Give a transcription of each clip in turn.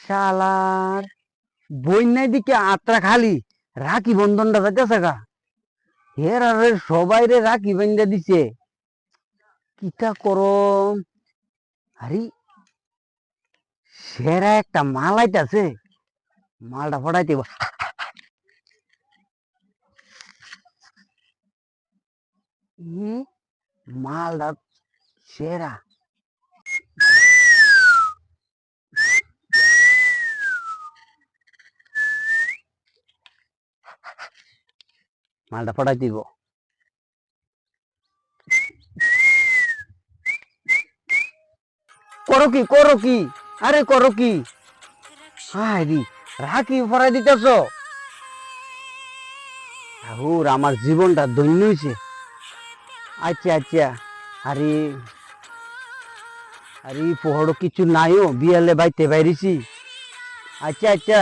শালার বন্যার দিকে আত্রা খালি রাখি বন্ধনটা যাইতেছে গা। হের আরে সবাই রে রাখি বান্ধা দিছে, কিটা করো। আরে সেরা একটা মাল আইতাছে, মালটা ফটাইতে হইব। মালটা সেরা। মালটা ফটাই দিব। করো কি করো কি, আরে করো কি, হায়রি রাখি ফরাই দিতেছ। হুর আমার জীবনটা ধন্য হয়েছে। আচ্ছা আচ্ছা, আরে আরে পহড়ো কিছু নাইও, বিয়ালে বাইতে বাইরেছি। আচ্ছা আচ্ছা,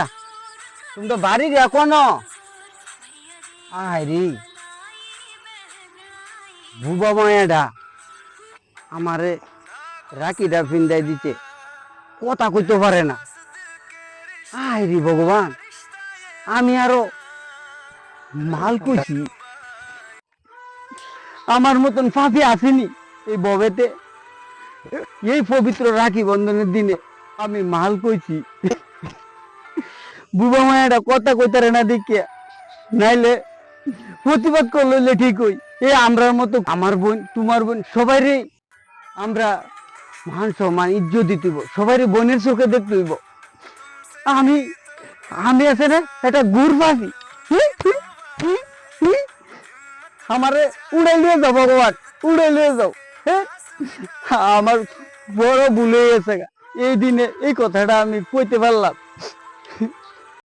তুমি তো বাড়ি গে এখনো। আরে বুবা মায়াডা আমারে রাখিটা ফিন্দাই দিতে, কথা কইতে পারে না। আরে ভগবান, আমি আরো মাল কইছি, আমার মতন ফাঁপি আসেনি এই ববেতে। এই পবিত্র রাখি বন্ধনের দিনে আমি মাল কইছি, বুবা মায়াটা কথা কইতারে না দেখিয়া, নাইলে প্রতিবাদ করলে ঠিক হই। এ আমরার মতো আমার বোন তোমার বোন সবাই রে আমরা মান সম্মান ইজ্জত দিতে হইব, সবাই রে বোনের চোখে দেখতে হইব। আমি আমি আছে না এটা গুড় পাবি, আমারে উড়াই নিয়ে যাও ভগবান, উড়াই নিয়ে যাও। হ্যাঁ, আমার বড় ভুল হয়ে গেছে গা। এই দিনে এই কথাটা আমি কইতে পারলাম।